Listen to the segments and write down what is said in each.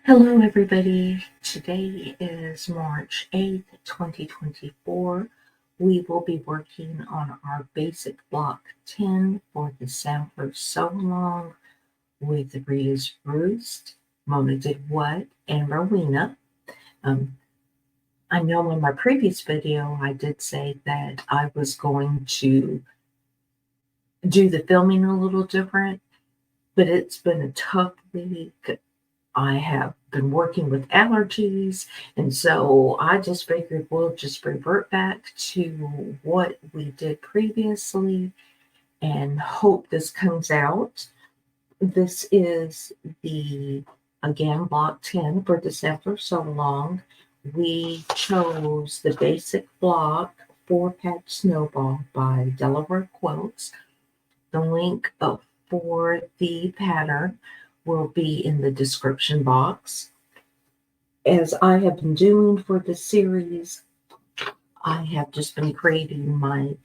Hello, everybody. Today is March 8th, 2024. We will be working on our basic block 10 for the Sampler Sew Along with Rita's Roost, Mona Did What, and Rowena. Um, I know in my previous video I did say that I was going to do the filming a little different, but it's been a tough week. I have been working with allergies, and so I just figured we'll just revert back to what we did previously and hope this comes out. This is the, again, block 10 for the Sampler So Long. We chose the basic block 4-patch snowball by Delaware Quilts. The link for the pattern will be in the description box. As I have been doing for the series, I have just been creating my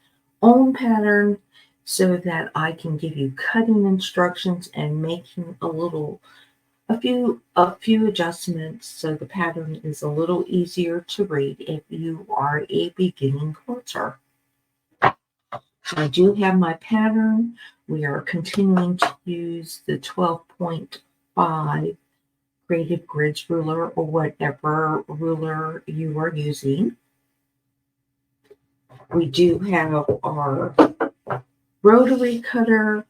own pattern so that I can give you cutting instructions and making a few adjustments so the pattern is a little easier to read if you are a beginning quilter. I do have my pattern. We are continuing to use the 12.5 Creative Grids ruler or whatever ruler you are using. We do have our rotary cutter,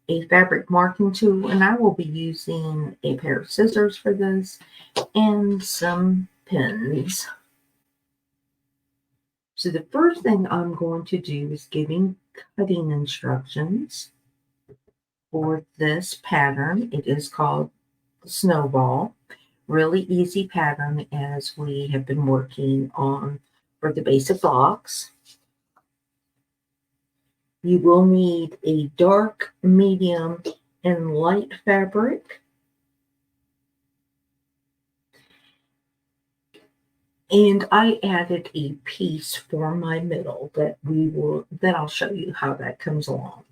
a fabric marking tool, and I will be using a pair of scissors for this and some pins. So the first thing I'm going to do is giving cutting instructions for this pattern. It is called Snowball. Really easy pattern as we have been working on for the basic blocks. You will need a dark, medium, and light fabric. And I added a piece for my middle that I'll show you how that comes along.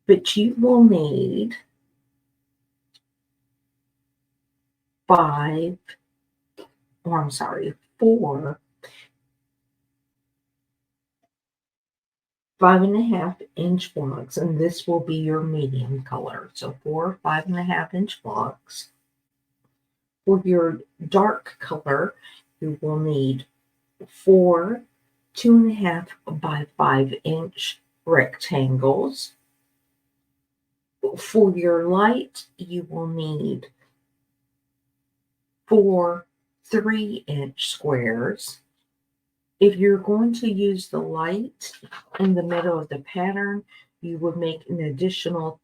But you will need 5, or I'm sorry, 4 5.5-inch blocks, and this will be your medium color. So 4 5.5-inch blocks. For your dark color, you will need 4 2.5 by 5-inch rectangles. For your light, you will need 4 3-inch squares. If you're going to use the light in the middle of the pattern, you would make an additional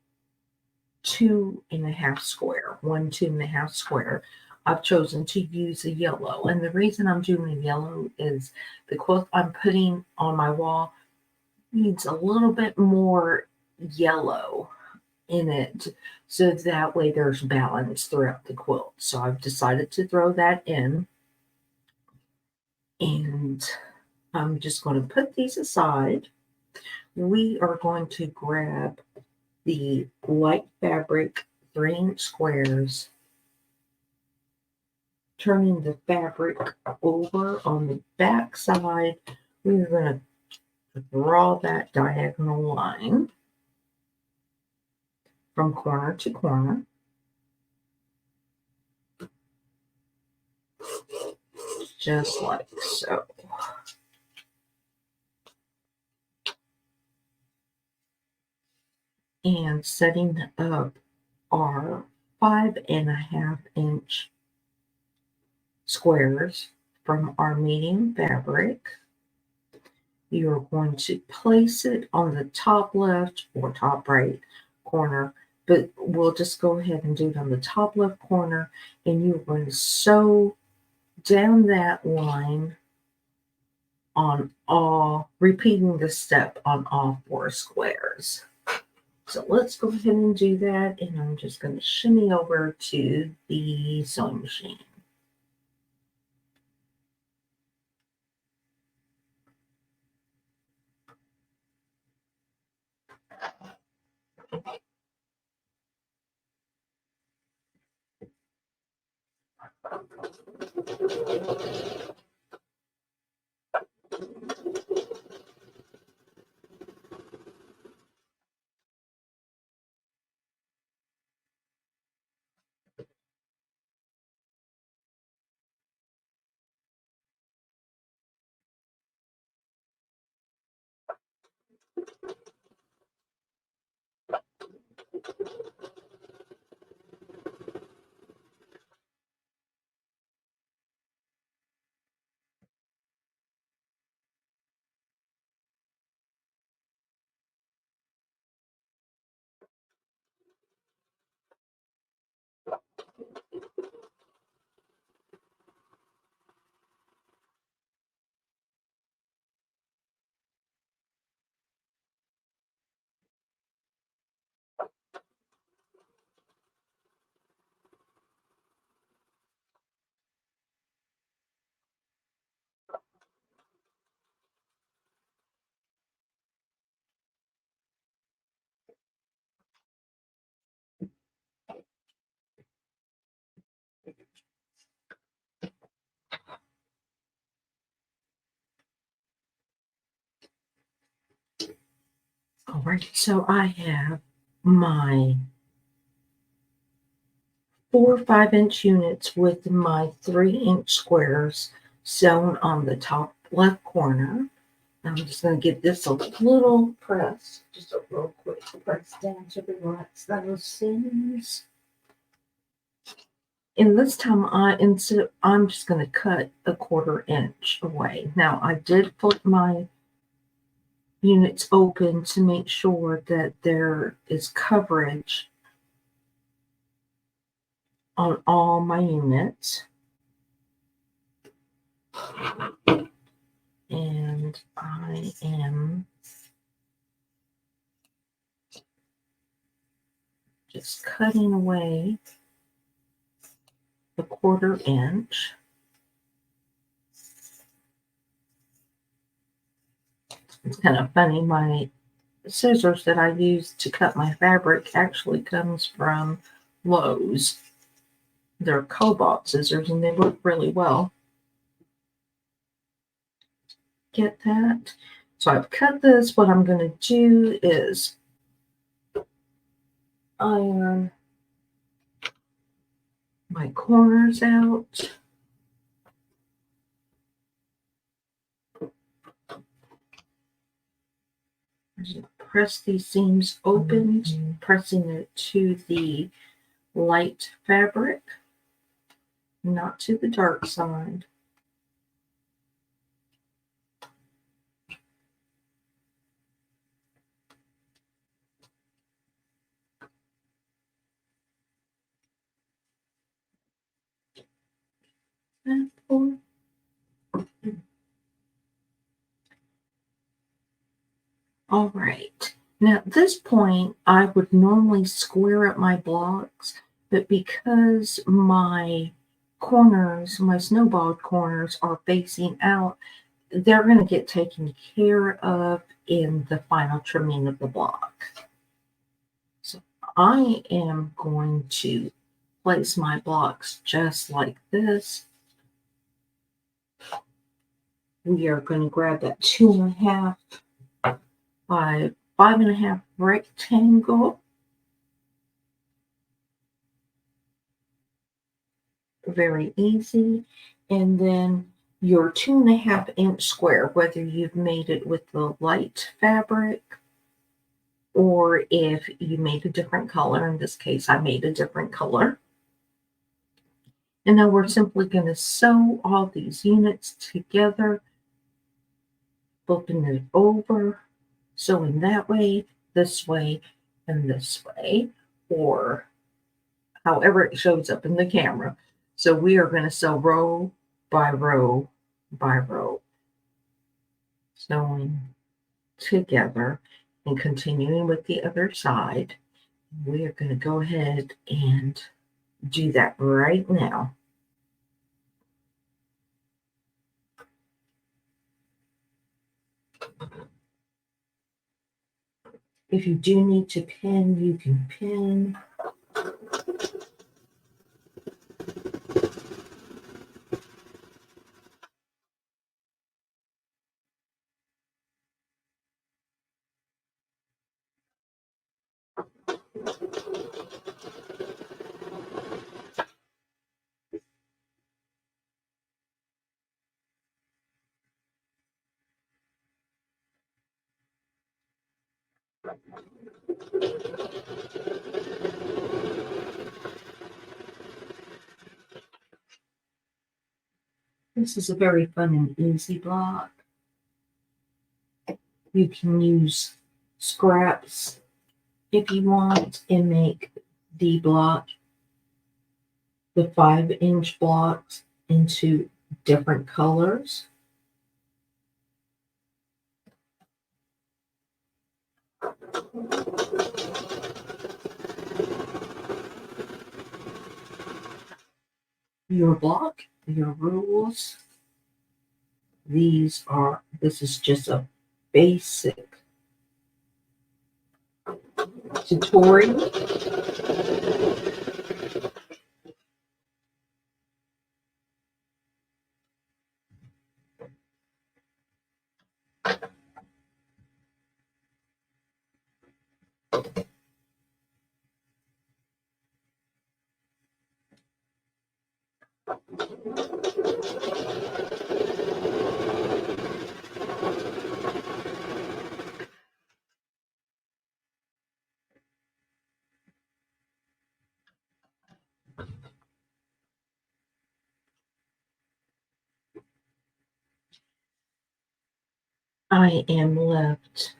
2.5 square, 2.5 square. I've chosen to use a yellow, and the reason I'm doing a yellow is the quilt I'm putting on my wall needs a little bit more yellow in it, so that way there's balance throughout the quilt. So I've decided to throw that in, and I'm just going to put these aside. We are going to grab the light fabric 3-inch squares, turning the fabric over on the back side. We're going to draw that diagonal line from corner to corner. Just like so. And setting up our 5.5-inch squares from our medium fabric. You're going to place it on the top left or top right corner, but we'll just go ahead and do it on the top left corner, and you're going to sew down that line on all, repeating the step on all 4 squares. So let's go ahead and do that, and I'm just going to shimmy over to the sewing machine. All right, so I have my 4 5-inch units with my 3-inch squares sewn on the top left corner. I'm just going to give this a little press, just a real quick press down to relax those seams. And this time I'm just going to cut a 1/4 inch away. Now I did flip my units open to make sure that there is coverage on all my units. And I am just cutting away the 1/4 inch. It's kind of funny, my scissors that I use to cut my fabric actually comes from Lowe's. They're cobalt scissors and they work really well. Get that? So I've cut this. What I'm going to do is iron my corners out. Just press these seams open, pressing it to the light fabric, not to the dark side. All right. Now at this point, I would normally square up my blocks, but because my corners, my snowballed corners are facing out, they're going to get taken care of in the final trimming of the block. So I am going to place my blocks just like this. We are going to grab that 2.5 by 5.5 rectangle. Very easy. And then your 2.5-inch square, whether you've made it with the light fabric or if you made a different color. In this case, I made a different color. And now we're simply going to sew all these units together, flipping it over, sewing that way, and this way, or however it shows up in the camera. So we are going to sew row by row by row, sewing together and continuing with the other side. We are going to go ahead and do that right now. If you do need to pin, you can pin. This is a very fun and easy block. You can use scraps if you want and make the block, the 5-inch blocks, into different colors. Your block, your rules. This is just a basic tutorial. I am left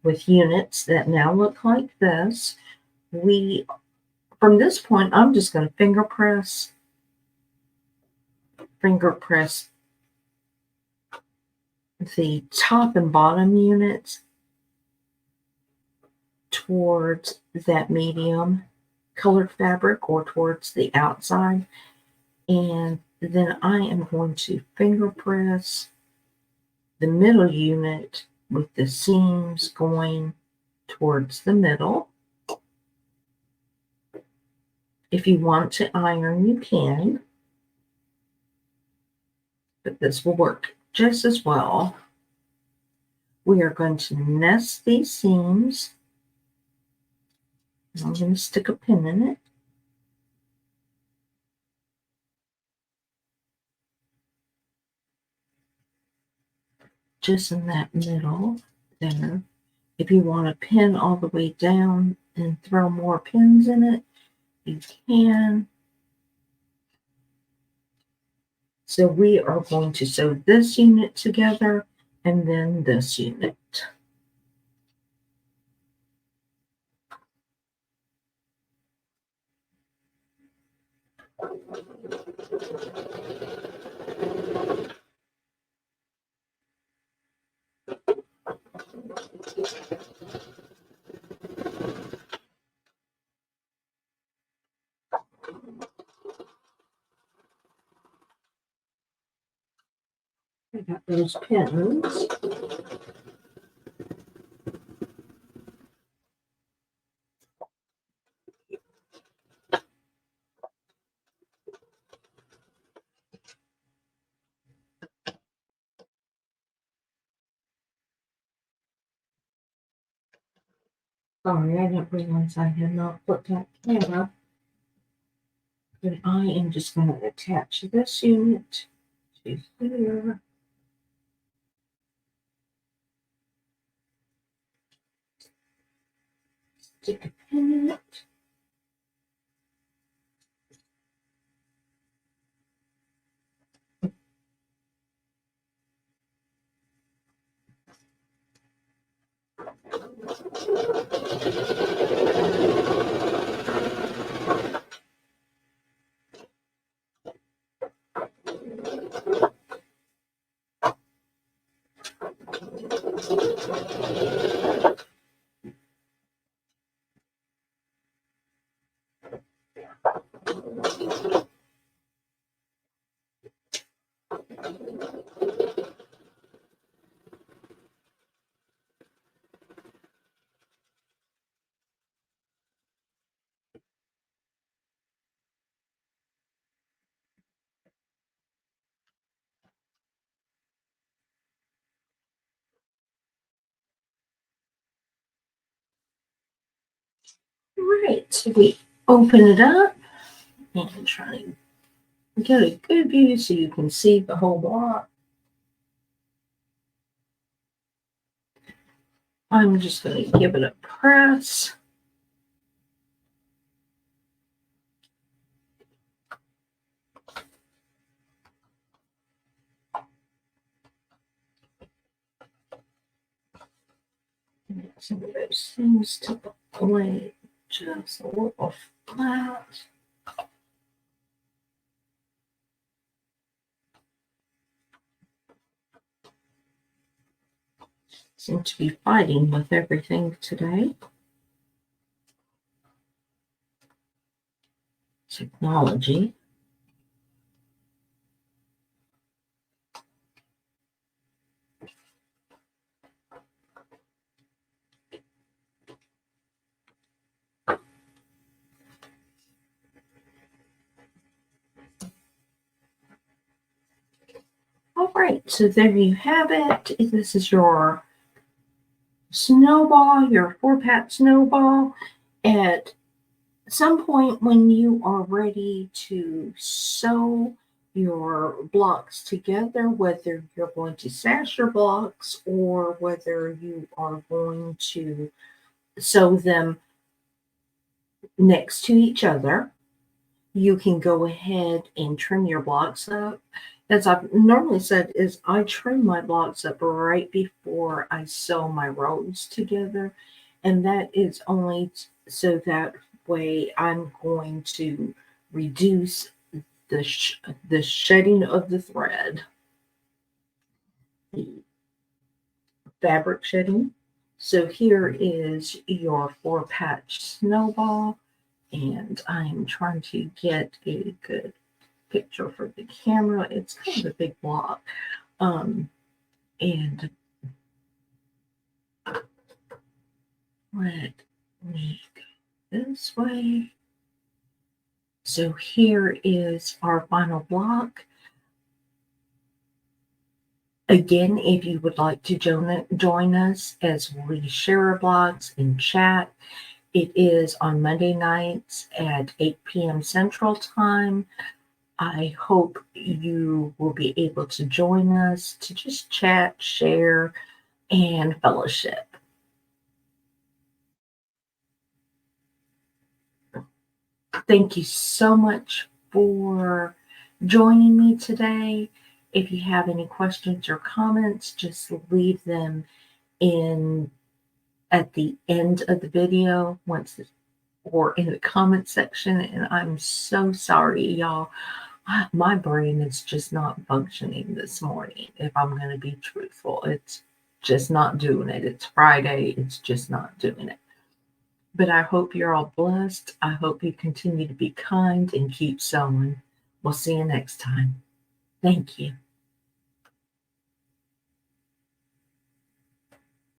with units that now look like this. From this point, I'm just going to finger press the top and bottom units towards that medium colored fabric or towards the outside. And then I am going to finger press the middle unit with the seams going towards the middle. If you want to iron, you can, but this will work just as well. We are going to nest these seams. I'm going to stick a pin in it. Just in that middle there. If you want to pin all the way down and throw more pins in it, you can. So we are going to sew this unit together and then this unit. I got those pins. Sorry, I didn't realize I had not put that camera. But I am just going to attach this unit to here. Stick a pin in it. Right, so we open it up and try to get a good view so you can see the whole block. I'm just going to give it a press. Some of those things to lay just a little flat. Seem to be fighting with everything today. Technology. All right, so there you have it. This is your snowball, your 4-patch snowball. At some point when you are ready to sew your blocks together, whether you're going to sash your blocks or whether you are going to sew them next to each other, you can go ahead and trim your blocks up. As I've normally said, is I trim my blocks up right before I sew my rows together, and that is only so that way I'm going to reduce the shedding of the thread, the fabric shedding. So here is your 4-patch snowball, and I'm trying to get a good picture for the camera. It's kind of a big block. And let me go this way. So here is our final block. Again, if you would like to join us as we share our blocks and chat, it is on Monday nights at 8 p.m. Central Time. I hope you will be able to join us to just chat, share, and fellowship. Thank you so much for joining me today. If you have any questions or comments, just leave them in at the end of the video or in the comment section. And I'm so sorry, y'all. My brain is just not functioning this morning. If I'm going to be truthful, it's just not doing it. It's Friday. It's just not doing it. But I hope you're all blessed. I hope you continue to be kind and keep sewing. We'll see you next time. Thank you.